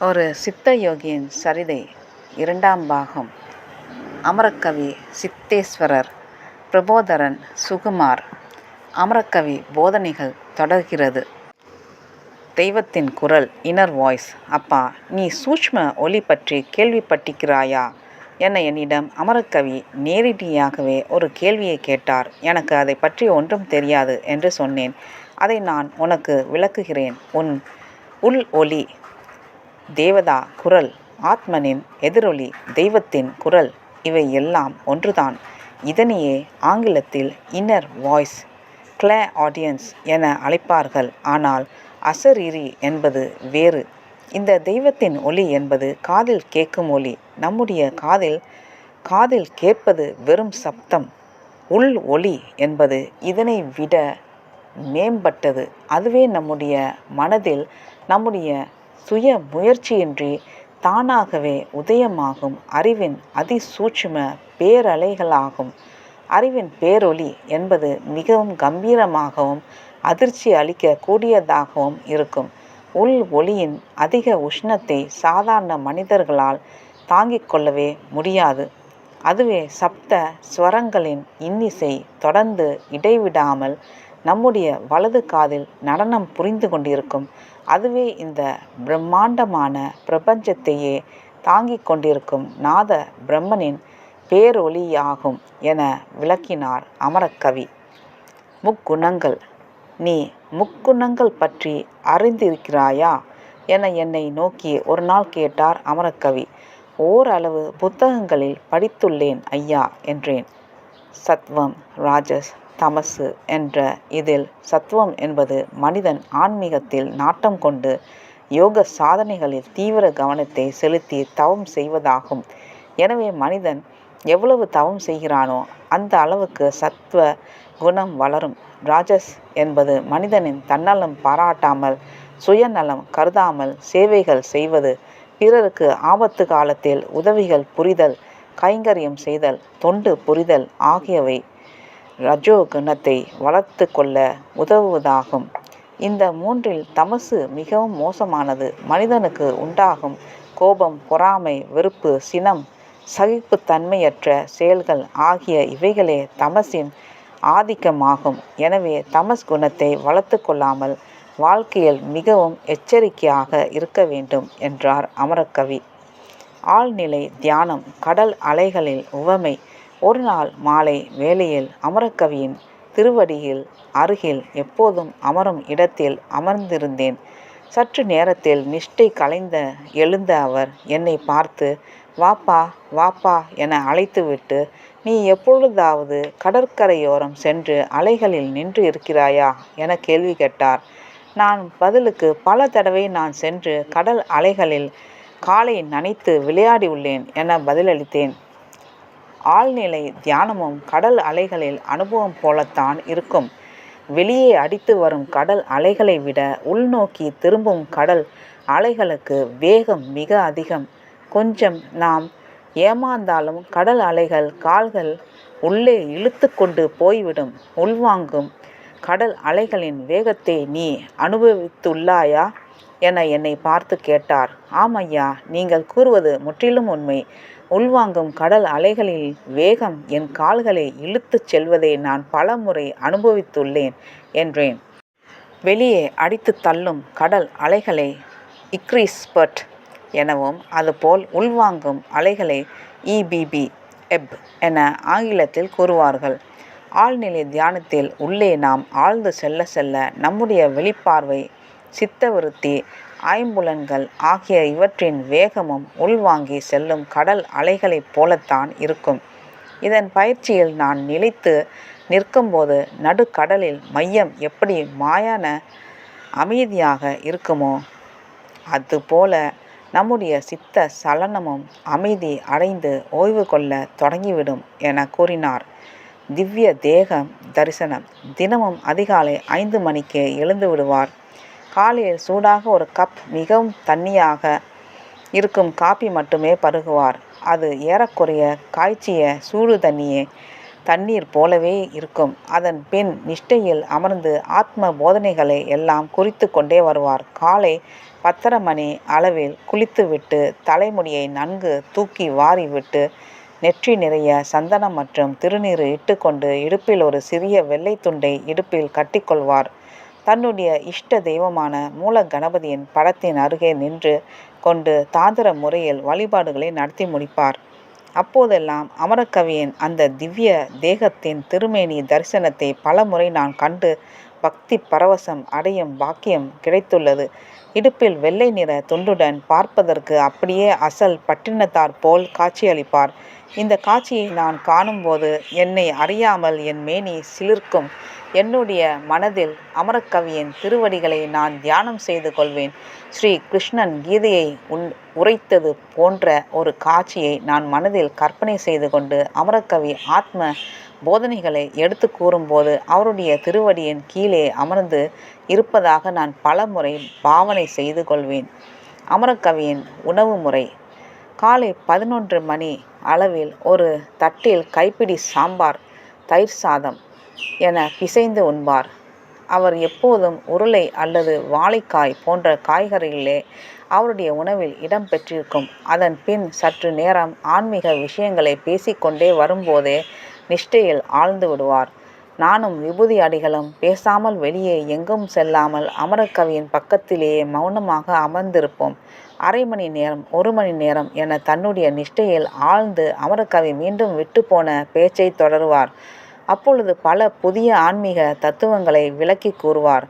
ஒரு சித்த யோகியின் சரிதை இரண்டாம் பாகம். அமரக்கவி சித்தேஸ்வரர், பிரபோதரன், சுகுமார். அமரக்கவி போதனைகள் தொடர்கிறது. தெய்வத்தின் குரல், இன்னர் வாய்ஸ். அப்பா, நீ சூட்ச்ம ஒளி பற்றி கேள்விப்பட்டிருக்கிறாயா என என்னிடம் அமரக்கவி நேரடியாகவே ஒரு கேள்வியை கேட்டார். எனக்கு அதை பற்றி ஒன்றும் தெரியாது என்று சொன்னேன். அதை நான் உனக்கு விளக்குகிறேன். உள் ஒளி தேவதா குரல், ஆத்மனின் எதிரொலி தெய்வத்தின் குரல், இவை எல்லாம் ஒன்றுதான். இதனையே ஆங்கிலத்தில் இன்னர் வாய்ஸ், கிளே ஆடியன்ஸ் என அழைப்பார்கள். ஆனால் அசரீரி என்பது வேறு. இந்த தெய்வத்தின் ஒலி என்பது காதில் கேட்கும் ஒலி. நம்முடைய காதில் கேட்பது வெறும் சப்தம். உள் ஒளி என்பது இதனை விட மேம்பட்டது. அதுவே நம்முடைய மனதில் நம்முடைய சுய முயற்சியின்றி தானாகவே உதயமாகும் அறிவின் அதிசூட்சும பேரலைகளாகும். அறிவின் பேரொளி என்பது மிகவும் கம்பீரமாகவும் அதிர்ச்சி அளிக்க கூடியதாகவும் இருக்கும். உள் ஒளியின் அதிக உஷ்ணத்தை சாதாரண மனிதர்களால் தாங்கிக் கொள்ளவே முடியாது. அதுவே சப்த ஸ்வரங்களின் இன்னிசை தொடர்ந்து இடைவிடாமல் நம்முடைய வலது காதில் நடனம் புரிந்து கொண்டிருக்கும். அதுவே இந்த பிரம்மாண்டமான பிரபஞ்சத்தையே தாங்கிக் கொண்டிருக்கும் நாத பிரம்மனின் பேரொளியாகும் என விளக்கினார் அமரக்கவி. முக்குணங்கள். நீ முக்குணங்கள் பற்றி அறிந்திருக்கிறாயா என என்னை நோக்கி ஒரு நாள் கேட்டார் அமரக்கவி. ஓரளவு புத்தகங்களில் படித்துள்ளேன் ஐயா என்றேன். சத்வம், ராஜஸ், தமசு என்ற இதில் சத்வம் என்பது மனிதன் ஆன்மீகத்தில் நாட்டம் கொண்டு யோக சாதனைகளில் தீவிர கவனத்தை செலுத்தி தவம் செய்வதாகும். எனவே மனிதன் எவ்வளவு தவம் செய்கிறானோ அந்த அளவுக்கு சத்வ குணம் வளரும். ராஜஸ் என்பது மனிதனின் தன்னலம் பாராட்டாமல் சுயநலம் கருதாமல் சேவைகள் செய்வது, பிறருக்கு ஆபத்து காலத்தில் உதவிகள் புரிதல், கைங்கரியம் செய்தல், தொண்டு புரிதல் ஆகியவை ரஜோ குணத்தை வளர்த்து கொள்ள உதவுவதாகும். இந்த மூன்றில் தமசு மிகவும் மோசமானது. மனிதனுக்கு உண்டாகும் கோபம், பொறாமை, வெறுப்பு, சினம், சகிப்புத்தன்மையற்ற செயல்கள் ஆகிய இவைகளே தமசின் ஆதிக்கமாகும். எனவே தமஸ் குணத்தை வளர்த்து கொள்ளாமல் வாழ்க்கையில் மிகவும் எச்சரிக்கையாக இருக்க வேண்டும் என்றார் அமரக்கவி. ஆழ்நிலை தியானம், கடல் அலைகளில் உவமை. ஒரு நாள் மாலை வேளையில் அமரக்கவியின் திருவடியில் அருகில் எப்போதும் அமரும் இடத்தில் அமர்ந்திருந்தேன். சற்று நேரத்தில் நிஷ்டை கலைந்த எழுந்த அவர் என்னை பார்த்து, வாப்பா வாப்பா என அழைத்துவிட்டு, நீ எப்பொழுதாவது கடற்கரையோரம் சென்று அலைகளில் நின்று இருக்கிறாயா என கேள்வி கேட்டார். நான் பதிலுக்கு, பல தடவை நான் சென்று கடல் அலைகளில் காலை நனைத்து விளையாடி உள்ளேன் என பதிலளித்தேன். ஆழ்நிலை தியானமும் கடல் அலைகளில் அனுபவம் போலத்தான் இருக்கும். வெளியே அடித்து வரும் கடல் அலைகளை விட உள்நோக்கி திரும்பும் கடல் அலைகளுக்கு வேகம் மிக அதிகம். கொஞ்சம் நாம் ஏமாந்தாலும் கடல் அலைகள் கால்கள் உள்ளே இழுத்து கொண்டு போய்விடும். உள்வாங்கும் கடல் அலைகளின் வேகத்தை நீ அனுபவித்துள்ளாயா என என்னை பார்த்து கேட்டார். ஆமையா, நீங்கள் கூறுவது முற்றிலும் உண்மை. உள்வாங்கும் கடல் அலைகளில் வேகம் என் கால்களை இழுத்துச் செல்வதை நான் பல முறை அனுபவித்துள்ளேன் என்றேன். வெளியே அடித்து தள்ளும் கடல் அலைகளை இக்ரிஸ்பர்ட் எனவும், அதுபோல் உள்வாங்கும் அலைகளை இபிபி எப் என ஆங்கிலத்தில் கூறுவார்கள். ஆழ்நிலை தியானத்தில் உள்ளே நாம் ஆழ்ந்து செல்ல செல்ல நம்முடைய வெளிப்பார்வை, சித்தவிருத்தி, ஐம்புலன்கள் ஆகிய இவற்றின் வேகமும் உள்வாங்கி செல்லும் கடல் அலைகளைப் போலத்தான் இருக்கும். இதன் பயிற்சியில் நான் நிலைத்து நிற்கும்போது நடுக்கடலில் மையம் எப்படி மாயான அமைதியாக இருக்குமோ அதுபோல நம்முடைய சித்த சலனமும் அமைதி அடைந்து ஓய்வு கொள்ள தொடங்கிவிடும் என கூறினார். திவ்ய தேகம் தரிசனம். தினமும் அதிகாலை 5 மணிக்கு எழுந்து விடுவார். காலையில் சூடாக ஒரு கப் மிகவும் தண்ணியாக இருக்கும் காபி மட்டுமே பருகுவார். அது ஏறக்குறைய காய்ச்சிய சூடு தண்ணீர் போலவே இருக்கும். அதன் பின் நிஷ்டையில் அமர்ந்து ஆத்ம போதனைகளை எல்லாம் குறித்து கொண்டே வருவார். காலை 10:30 மணி அளவில் குளித்துவிட்டு தலைமுடியை நன்கு தூக்கி வாரி விட்டு நெற்றி நிறைய சந்தனம் மற்றும் திருநீறு இட்டுக்கொண்டு இடுப்பில் ஒரு சிறிய வெள்ளை துண்டை இடுப்பில் கட்டிக்கொள்வார். தன்னுடைய இஷ்ட தெய்வமான மூல கணபதியின் படத்தின் அருகே நின்று கொண்டு தாந்திர முறையில் வழிபாடுகளை நடத்தி முடிப்பார். அப்போதெல்லாம் அமரக்கவியின் அந்த திவ்ய தேகத்தின் திருமேனி தரிசனத்தை பல முறை நான் கண்டு பக்தி பரவசம் அடையும் பாக்கியம் கிடைத்துள்ளது. இடுப்பில் வெள்ளை நிற துண்டுடன் பார்ப்பதற்கு அப்படியே அசல் பட்டினத்தார் போல் காட்சியளிப்பார். இந்த காட்சியை நான் காணும்போது என்னை அறியாமல் என் மேனி சிலிர்க்கும். என்னுடைய மனதில் அமரக்கவியின் திருவடிகளை நான் தியானம் செய்து கொள்வேன். ஸ்ரீ கிருஷ்ணன் கீதையை உரைத்தது போன்ற ஒரு காட்சியை நான் மனதில் கற்பனை செய்து கொண்டு அமரக்கவி ஆத்ம போதனைகளை எடுத்து கூறும்போது அவருடைய திருவடியின் கீழே அமர்ந்து இருப்பதாக நான் பல முறை பாவனை செய்து கொள்வேன். அமரக்கவியின் உணவு முறை. காலை 11 மணி அளவில் ஒரு தட்டில் கைப்பிடி சாம்பார், தயிர் சாதம் என பிசைந்து உண்பார். அவர் எப்போதும் உருளை அல்லது வாழைக்காய் போன்ற காய்கறிகளே அவருடைய உணவில் இடம் பெற்றிருக்கும். அதன் பின் சற்று நேரம் ஆன்மீக விஷயங்களை பேசிக்கொண்டே வரும்போதே நிஷ்டையில் ஆழ்ந்து விடுவார். நானும் விபூதி அடிகளும் பேசாமல் வெளியே எங்கும் செல்லாமல் அமரக்கவியின் பக்கத்திலேயே மௌனமாக அமர்ந்திருப்போம். 1/2 மணி நேரம் 1 மணி நேரம் என தன்னுடைய நிஷ்டையில் ஆழ்ந்து அமரக்கவி மீண்டும் விட்டு போன பேச்சை தொடருவார். அப்பொழுது பல புதிய ஆன்மீக தத்துவங்களை விளக்கி கூறுவார்.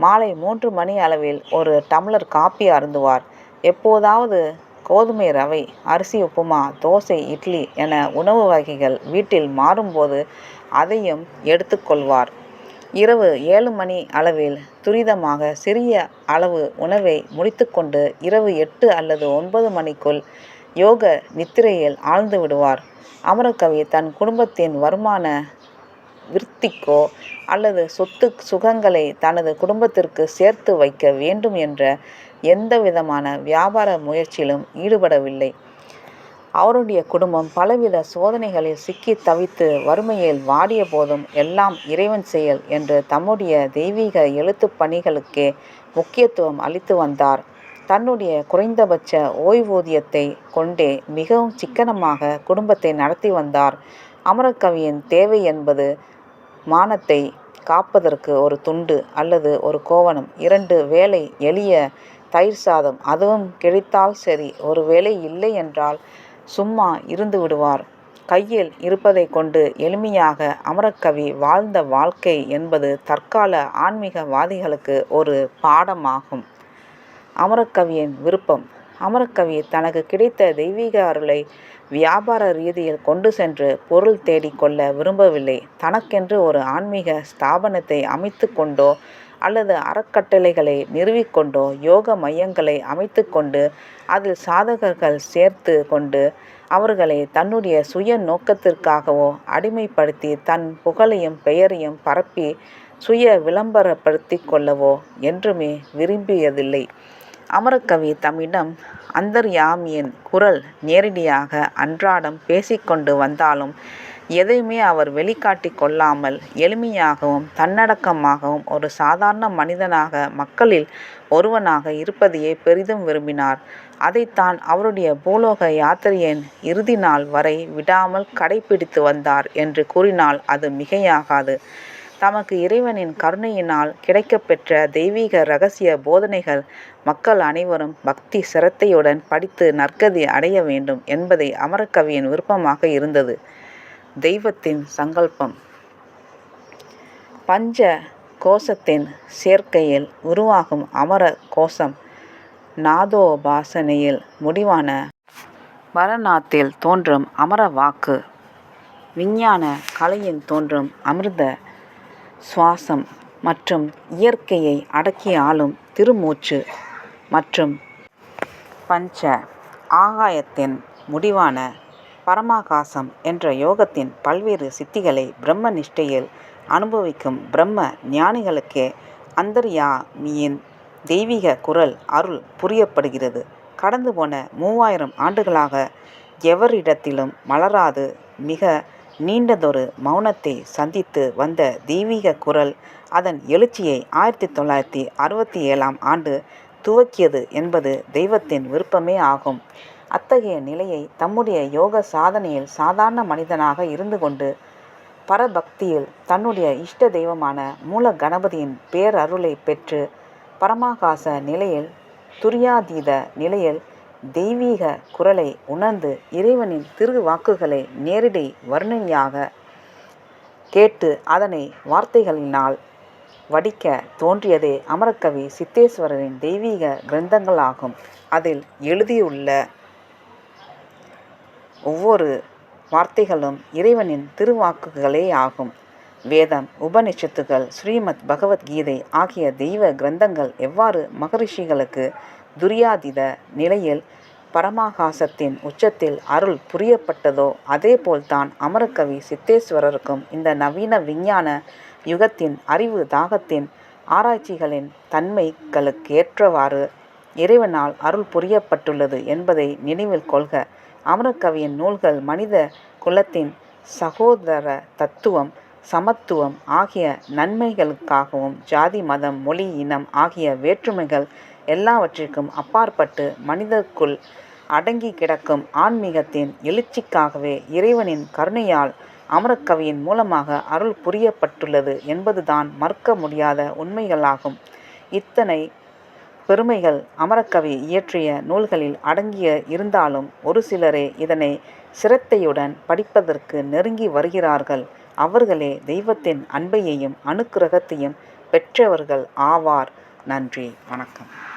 மாலை 3 மணி அளவில் ஒரு டம்ளர் காப்பி அருந்துவார். எப்போதாவது கோதுமை ரவை, அரிசி உப்புமா, தோசை, இட்லி என உணவு வகைகள் வீட்டில் மாறும்போது அதையும் எடுத்துக்கொள்வார். இரவு 7 மணி அளவில் துரிதமாக சிறிய அளவு உணவை முடித்துக்கொண்டு இரவு 8 அல்லது 9 மணிக்குள் யோக நித்திரையில் ஆழ்ந்து விடுவார். அமரக்கவி தன் குடும்பத்தின் வருமான விருத்திக்கோ அல்லது சொத்து சுகங்களை தனது குடும்பத்திற்கு சேர்த்து வைக்க வேண்டும் என்ற எந்த விதமான வியாபார முயற்சியிலும் ஈடுபடவில்லை. அவருடைய குடும்பம் பலவித சோதனைகளில் சிக்கி தவித்து வறுமையில் வாடிய போதும் எல்லாம் இறைவன் செயல் என்று தம்முடைய தெய்வீக எழுத்துப் பணிகளுக்கே முக்கியத்துவம் அளித்து வந்தார். தன்னுடைய குறைந்தபட்ச ஓய்வூதியத்தை கொண்டே மிகவும் சிக்கனமாக குடும்பத்தை நடத்தி வந்தார். அமரக்கவியின் தேவை என்பது மானத்தை காப்பதற்கு ஒரு துண்டு அல்லது ஒரு கோவணம், 2 வேளை எளிய தயிர் சாதம், அதுவும் கிடைத்தால் சரி, ஒருவேளை இல்லை என்றால் சும்மா இருந்து விடுவார். கையில் இருப்பதை கொண்டு எளிமையாக அமரக்கவி வாழ்ந்த வாழ்க்கை என்பது தற்கால ஆன்மீகவாதிகளுக்கு ஒரு பாடமாகும். அமரக்கவியின் விருப்பம். அமரக்கவி தனக்கு கிடைத்த தெய்வீக அருளை வியாபார ரீதியில் கொண்டு சென்று பொருள் தேடிக்கொள்ள விரும்பவில்லை. தனக்கென்று ஒரு ஆன்மீக ஸ்தாபனத்தை அமைத்து கொண்டோ அல்லது அறக்கட்டளைகளை நிறுவிக்கொண்டோ யோக மையங்களை அமைத்து கொண்டு அதில் சாதகர்கள் சேர்த்து கொண்டு அவர்களை தன்னுடைய சுய நோக்கத்திற்காகவோ அடிமைப்படுத்தி தன் புகழையும் பெயரையும் பரப்பி சுய விளம்பரப்படுத்தி கொள்ளவோ என்றுமே விரும்பியதில்லை. அமரக்கவி தம்மிடம் அந்தர்யாமியின் குரல் நேரடியாக அன்றாடம் பேசிக்கொண்டு வந்தாலும் எதையுமே அவர் வெளிக்காட்டி கொள்ளாமல் எளிமையாகவும் தன்னடக்கமாகவும் ஒரு சாதாரண மனிதனாக மக்களில் ஒருவனாக இருப்பதையே பெரிதும் விரும்பினார். அதைத்தான் அவருடைய பூலோக யாத்திரையின் இறுதி நாள் வரை விடாமல் கடைபிடித்து வந்தார் என்று கூறினால் அது மிகையாகாது. தமக்கு இறைவனின் கருணையினால் கிடைக்கப்பெற்ற தெய்வீக இரகசிய போதனைகள் மக்கள் அனைவரும் பக்தி சிரத்தையுடன் படித்து நற்கதி அடைய வேண்டும் என்பதை அமரக்கவியின் விருப்பமாக இருந்தது. தெய்வத்தின் சங்கல்பம். பஞ்ச கோஷத்தின் சேர்க்கையில் உருவாகும் அமர கோஷம் நாதோபாசனையில் முடிவான பரநாத்தில் தோன்றும் அமர வாக்கு, விஞ்ஞான கலையில் தோன்றும் அமிர்த சுவாசம் மற்றும் இயற்கையை அடக்கி ஆளும் திருமூச்சு மற்றும் பஞ்ச ஆகாயத்தின் முடிவான பரமாகாசம் என்ற யோகத்தின் பல்வேறு சித்திகளை பிரம்ம நிஷ்டையில் அனுபவிக்கும் பிரம்ம ஞானிகளுக்கே அந்தர்யாமியின் தெய்வீக குரல் அருள் புரியப்படுகிறது. கடந்து போன 3000 ஆண்டுகளாக எவரிடத்திலும் மலராது மிக நீண்டதொரு மௌனத்தை சந்தித்து வந்த தெய்வீக குரல் அதன் எழுச்சியை 1967ஆம் ஆண்டு துவக்கியது என்பது தெய்வத்தின் விருப்பமே ஆகும். அத்தகைய நிலையை தம்முடைய யோக சாதனையில் சாதாரண மனிதனாக இருந்து கொண்டு பரபக்தியில் தன்னுடைய இஷ்ட தெய்வமான மூல கணபதியின் பேரருளை பெற்று பரமாகாச நிலையில் துரியாதீத நிலையில் தெய்வீக குரலை உணர்ந்து இறைவனின் திருவாக்குகளை நேரடி வர்ணனையாக கேட்டு அதனை வார்த்தைகளினால் வடிக்க தோன்றியதே அமரக்கவி சித்தேஸ்வரரின் தெய்வீக கிரந்தங்களாகும். அதில் எழுதியுள்ள ஒவ்வொரு வார்த்தைகளும் இறைவனின் திருவாக்குகளே ஆகும். வேதம், உபனிஷத்துகள், ஸ்ரீமத் பகவத்கீதை ஆகிய தெய்வ கிரந்தங்கள் எவ்வாறு மகரிஷிகளுக்கு துரியாதீத நிலையில் பரமாகாசத்தின் உச்சத்தில் அருள் புரியப்பட்டதோ அதேபோல்தான் அமரக்கவி சித்தேஸ்வரருக்கும் இந்த நவீன விஞ்ஞான யுகத்தின் அறிவு தாகத்தின் ஆராய்ச்சிகளின் தன்மைகளுக்கேற்றவாறு இறைவனால் அருள் புரியப்பட்டுள்ளது என்பதை நினைவில் கொள்க. அமரக்கவியின் நூல்கள் மனித குலத்தின் சகோதர தத்துவம், சமத்துவம் ஆகிய நன்மைகளுக்காகவும் ஜாதி, மதம், மொழி, இனம் ஆகிய வேற்றுமைகள் எல்லாவற்றிற்கும் அப்பாற்பட்டு மனிதர்க்குள் அடங்கி கிடக்கும் ஆன்மீகத்தின் எழுச்சிக்காகவே இறைவனின் கருணையால் அமரக்கவியின் மூலமாக அருள் புரியப்பட்டுள்ளது என்பதுதான் மறுக்க முடியாத உண்மைகளாகும். இத்தனை பெருமைகள் அமரக்கவி இயற்றிய நூல்களில் அடங்கிய இருந்தாலும் ஒரு சிலரே இதனை சிரத்தையுடன் படிப்பதற்கு நெருங்கி வருகிறார்கள். அவர்களே தெய்வத்தின் அன்பையையும் அனுக்கிரகத்தையும் பெற்றவர்கள் ஆவார். நன்றி, வணக்கம்.